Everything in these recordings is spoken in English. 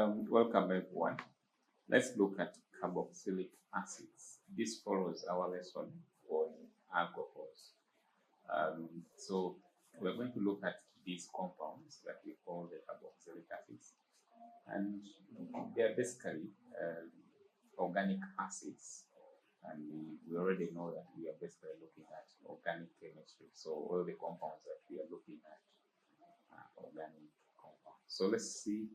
Welcome everyone. Let's look at carboxylic acids. This follows our lesson on alcohols. So we're going to look at these compounds that we call the carboxylic acids, and they are basically organic acids. And we already know that we are basically looking at organic chemistry. So all the compounds that we are looking at are organic compounds. So let's see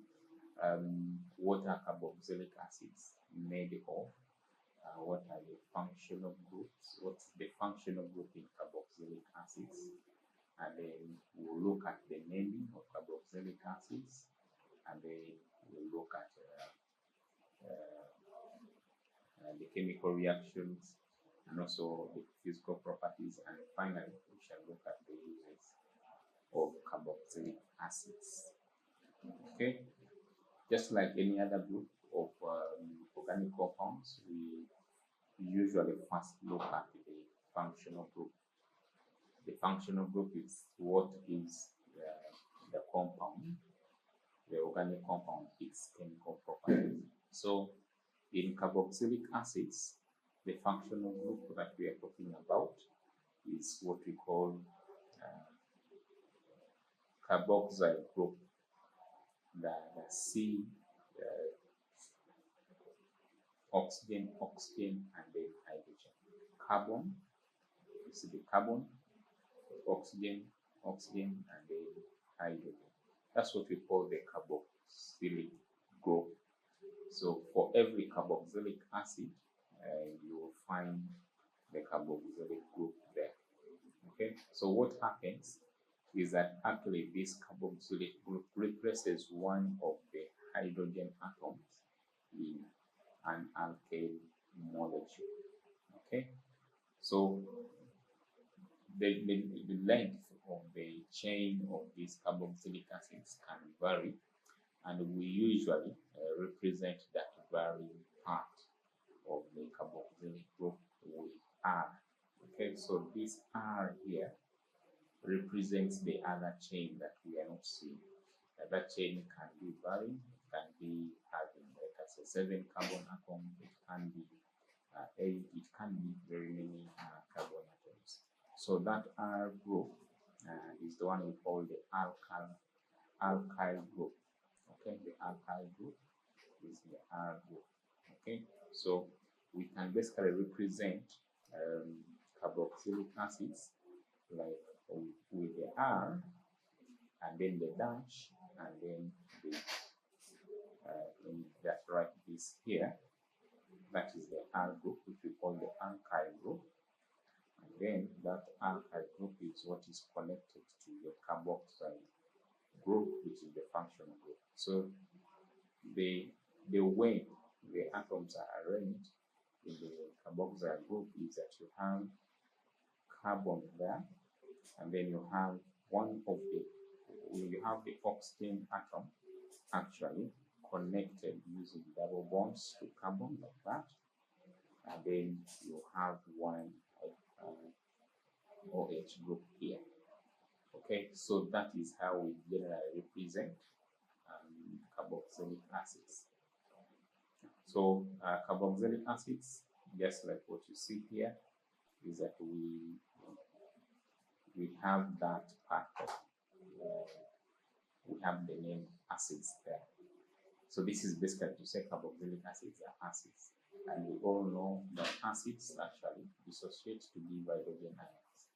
what are carboxylic acids made of, what are the functional groups, what's the functional group in carboxylic acids, and then we'll look at the naming of carboxylic acids, and then we'll look at the chemical reactions and also the physical properties, and finally we shall look at the uses of carboxylic acids. Okay, just like any other group of organic compounds, we usually first look at the functional group. The functional group is what gives the compound, the organic compound, its chemical properties. So in carboxylic acids, the functional group that we are talking about is what we call carboxyl group. The C, oxygen, and then hydrogen. Carbon, you see the carbon, oxygen, and then hydrogen. That's what we call the carboxylic group. So for every carboxylic acid, you will find the carboxylic group there. Okay, so what happens is that actually this carboxylic group replaces one of the hydrogen atoms in an alkyl molecule. Okay, so the length of the chain of these carboxylic acids can vary, and we usually represent that varying part of the carboxylic group with R. Okay, so this R here represents the other chain that we are not seeing. That chain can be varying, can be having, like I said, 7 carbon atoms, it can be 8, it can be very many carbon atoms. So that R group is the one we call the alkyl group. Okay, the alkyl group is the R group. Okay, so we can basically represent carboxylic acids like with the R, and then the dash, and then the that's right, this here, that is the R group, which we call the alkyl group. And then that alkyl group is what is connected to the carboxyl group, which is the functional group. So the way the atoms are arranged in the carboxyl group is that you have carbon there, and then you have you have the oxygen atom actually connected using double bonds to carbon like that, and then you have one OH group here. Okay, so that is how we generally represent carboxylic acids. So carboxylic acids, just like what you see here, is that we have that part of we have the name acids there. So this is basically to say carboxylic acids are acids, and we all know that acids actually dissociate to give hydrogen ions.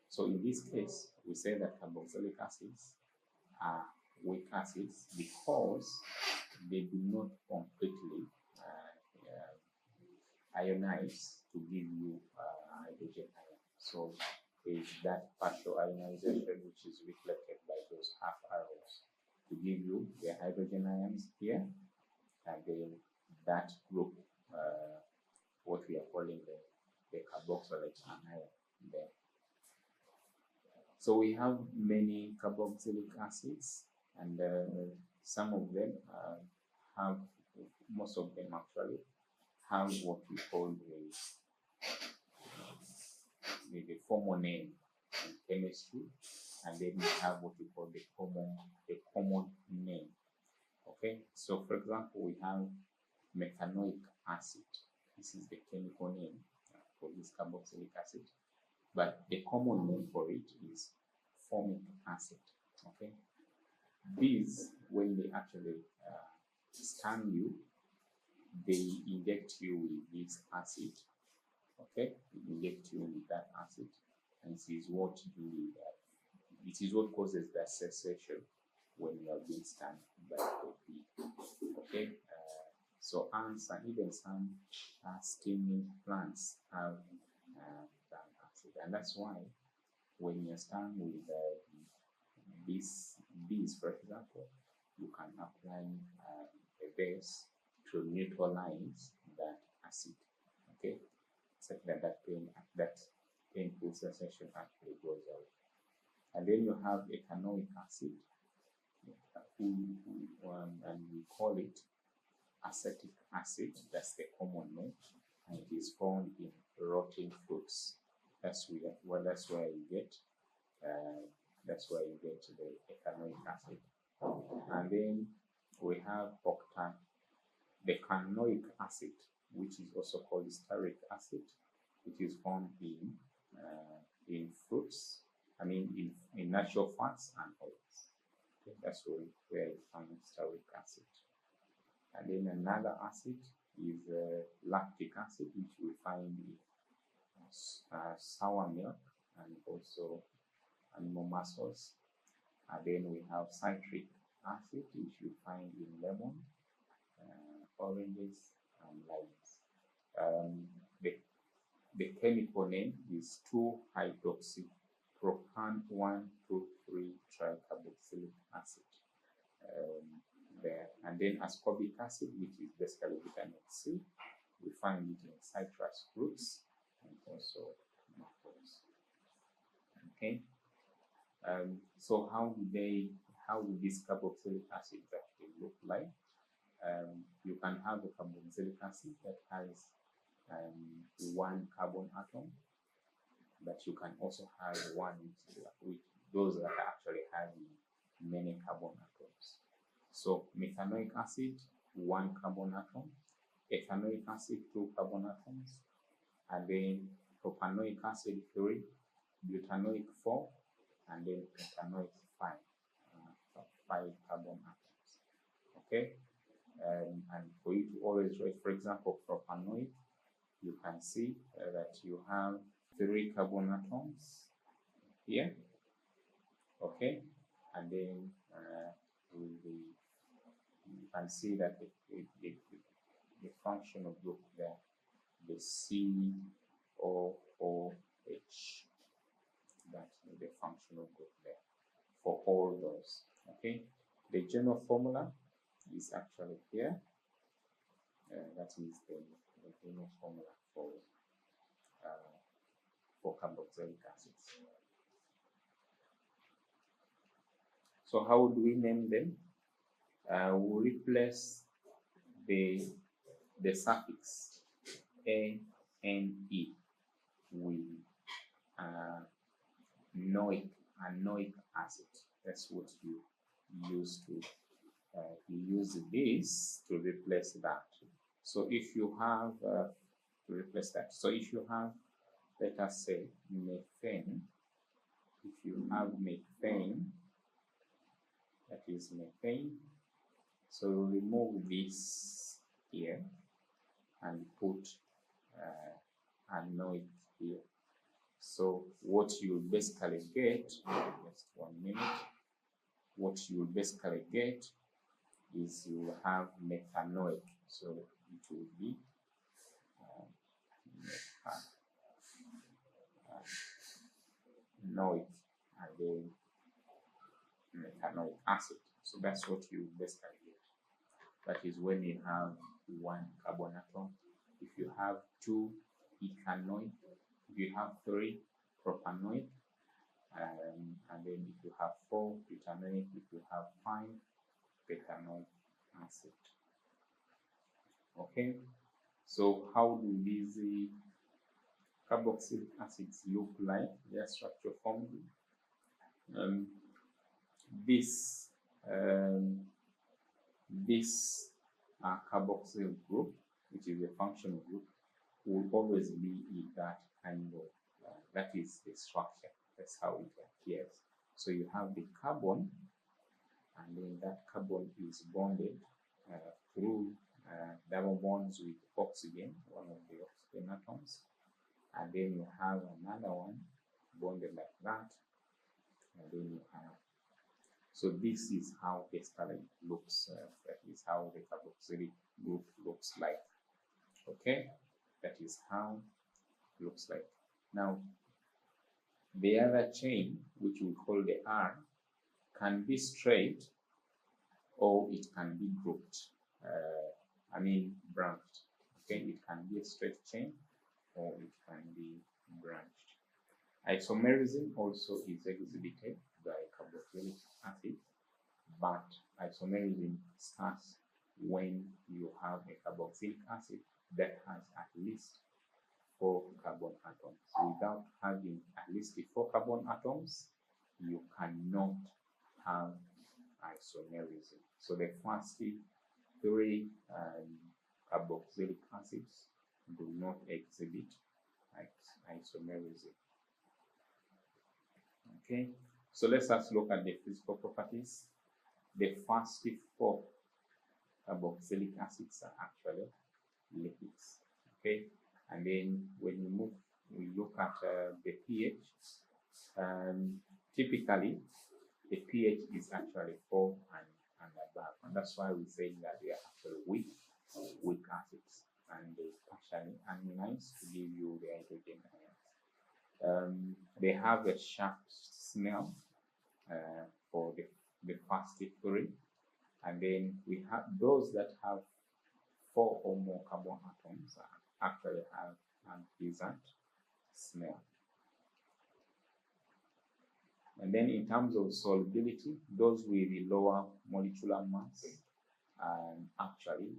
So in this case, we say that carboxylic acids are weak acids because they do not completely ionize to give you hydrogen ion. So there is that partial ionization which is reflected by those half arrows to give you the hydrogen ions here, and then that group, what we are calling the carboxylate anion there. So we have many carboxylic acids, and some of them most of them actually have what we call the formal name in chemistry, and then we have what we call the common name. Okay, so for example, we have methanoic acid. This is the chemical name for this carboxylic acid, but the common name for it is formic acid. Okay, these, when they actually scan you, they inject you with this acid. Okay, they inject you with that acid, and it is what causes the cessation when you are being scanned by the bee. Okay, so ants and even some steaming plants have that acid, and that's why when you're stung with these bees, for example, you can apply a base to neutralize that acid. Okay, such that that painful sensation actually goes away. And then you have ethanoic acid, and we call it acetic acid. That's the common name, and it is found in rotting fruits. That's where you get the ethanoic acid. And then we have the canoic acid, which is also called stearic acid, which is found in fruits. I mean, in natural fats and oils. Okay, that's where you find stearic acid. And then another acid is lactic acid, which we find in sour milk and also animal muscles. And then we have citric acid, which you find in lemon, oranges, and limes. The chemical name is 2-hydroxypropan 1,2,3-tricarboxylic acid. There. And then ascorbic acid, which is basically vitamin C, we find it in citrus fruits and also apples. Okay. So how do these carboxylic acids actually look like? You can have a carboxylic acid that has one carbon atom, but you can also have one with those that actually have many carbon atoms. So methanoic acid, 1 carbon atom, ethanoic acid, 2 carbon atoms, and then propanoic acid, 3, butanoic 4, and then pentanoic 5, 5 carbon atoms. Okay, and for you to always write, for example, propanoic, you can see that you have 3 carbon atoms here. Okay, and then you can see that the functional group there, the COOH, that's the functional group there for all those. Okay, the general formula is actually here. That is the general formula for carboxylic acids. So how do we name them? We replace the suffix ane with anoic acid. That's what you use this to replace that. So if you have let us say methane, if you have methane, that is methane, so remove this here and put anoic here. So what you basically get, just 1 minute, what you basically get is you will have methanoic. So it will be methanoic and then methanoic acid. So that's what you basically get. That is when you have 1 carbon atom. If you have 2 ethanoic, if you have 3 propanoic, and then if you have 4 butanoic, if you have 5 butanoic acid. Okay, so how do these carboxylic acids look like? Their structure form. this carboxyl group, which is a functional group, will always be in that kind of, that is the structure. That's how it appears. So you have the carbon, and then that carbon is bonded through double bonds with oxygen, one of the oxygen atoms, and then you have another one bonded like that, and then you have. So this is how basically it looks. That is how the carboxylic group looks like. Okay, that is how it looks like. Now, the other chain, which we call the R, can be straight or it can be grouped. Branched. Okay, it can be a straight chain or it can be branched. Isomerism also is exhibited by carboxylic acid, but isomerism starts when you have a carboxylic acid that has at least 4 carbon atoms. Without having at least 4 carbon atoms, you cannot have isomerism. So the first 3 carboxylic acids do not exhibit isomerism. Okay, so let's just look at the physical properties. The first 4 carboxylic acids are actually lipids. Okay, and then when we look at the pH. Typically, the pH is actually 4 and above, and that's why we say that they are actually weak acids, and they partially ionize to give you the hydrogen ions. They have a sharp smell for the first 3, and then we have those that have 4 or more carbon atoms actually have unpleasant smell. And then in terms of solubility, those with the lower molecular mass actually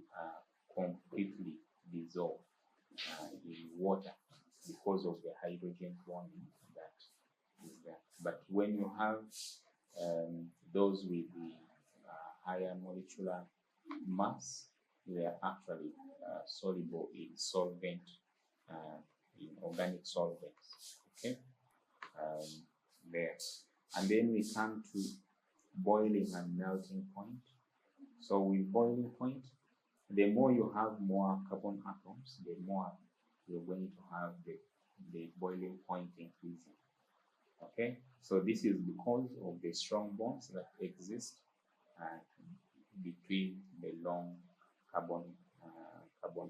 completely dissolve in water because of the hydrogen bonding that is there. But when you have those with the higher molecular mass, they are actually soluble in solvent, in organic solvents. Okay, there. And then we come to boiling and melting point. So with boiling point, the more you have more carbon atoms, the more you're going to have the boiling point increasing. Okay, so this is because of the strong bonds that exist between the long carbon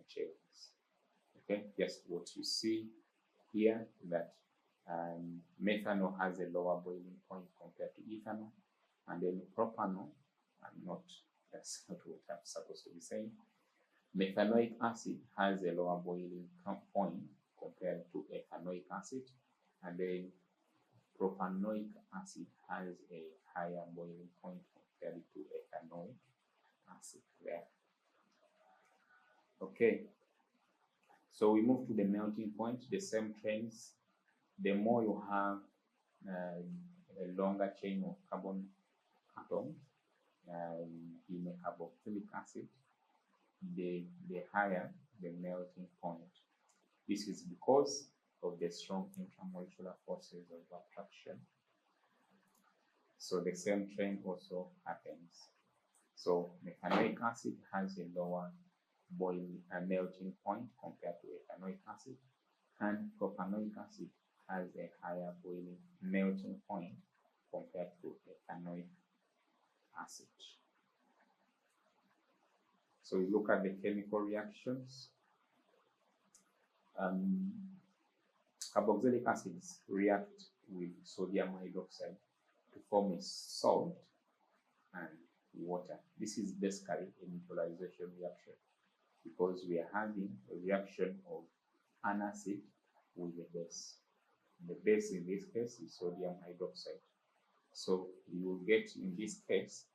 chains. Okay, just what you see here, that methanol has a lower boiling point compared to ethanol, and then propanol, that's not what I'm supposed to be saying. Methanoic acid has a lower boiling point compared to ethanoic acid, and then propanoic acid has a higher boiling point compared to ethanoic acid there. Okay, so we move to the melting point. The same trends. The more you have a longer chain of carbon atoms in a carboxylic acid, the higher the melting point. This is because of the strong intramolecular forces of attraction. So the same trend also happens. So methanoic acid has a lower melting point compared to ethanoic acid, and propanoic acid has a higher melting point compared to ethanoic acid. So we look at the chemical reactions. Carboxylic acids react with sodium hydroxide to form a salt and water. This is basically a neutralization reaction, because we are having a reaction of an acid with a base. The base in this case is sodium hydroxide. So you will get, in this case,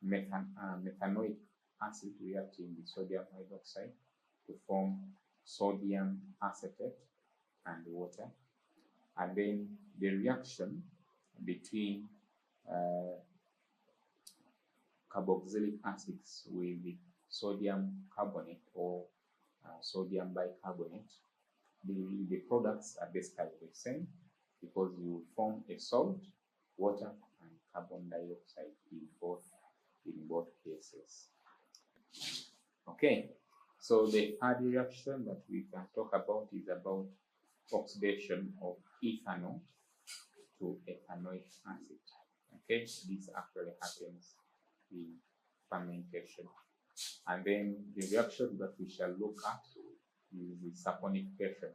methanoic acid reacting with sodium hydroxide to form sodium acetate and water. And then the reaction between carboxylic acids with sodium carbonate or sodium bicarbonate, the products are basically the same, because you will form a salt, water, and carbon dioxide in both cases. Okay, so the third reaction that we can talk about is about oxidation of ethanol to ethanoic acid. Okay, this actually happens in fermentation. And then the reaction that we shall look at is the saponification,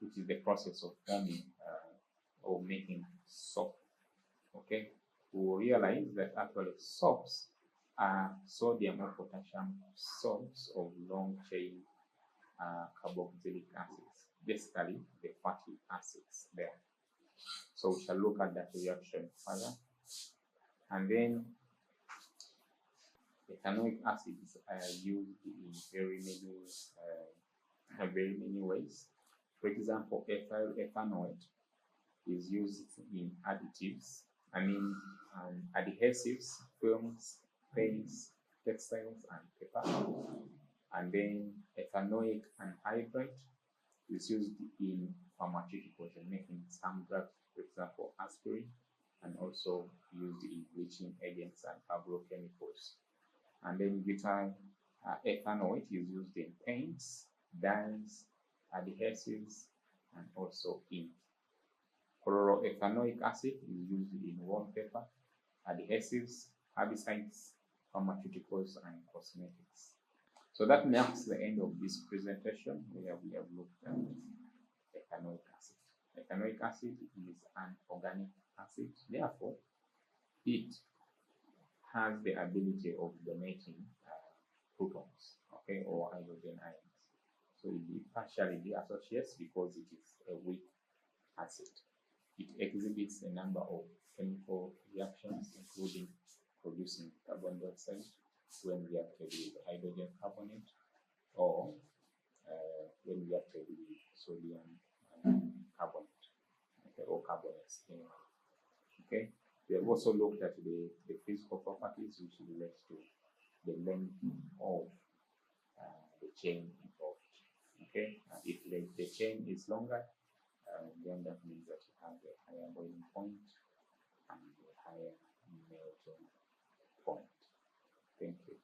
which is the process of forming or making soap. Okay, we will realize that actually soaps are sodium or potassium salts of long chain carboxylic acids, basically the fatty acids there. So we shall look at that reaction further. And then ethanoic acids are used in very many ways. For example, ethyl ethanoate is used in additives, adhesives, films, paints, textiles, and paper. And then ethanoic anhydride is used in pharmaceuticals and making some drugs, for example, aspirin, and also used in bleaching agents and agrochemicals. And then butyl ethanoate is used in paints, dyes, adhesives, and also ink. Chloroethanoic acid is used in wallpaper, adhesives, herbicides, pharmaceuticals, and cosmetics. So that marks the end of this presentation, where we have looked at ethanoic acid. Ethanoic acid is an organic acid, therefore it has the ability of donating protons, okay, or hydrogen ions. So it partially deassociates because it is a weak acid. It exhibits a number of chemical reactions, including producing carbon dioxide when reacted with hydrogen carbonate, or when reacted with sodium carbonate, okay, or carbonates. Okay. We have also looked at the physical properties which relate to the length of the chain involved. Okay, if the chain is longer, then that means that you have a higher boiling point and a higher melting point. Thank you.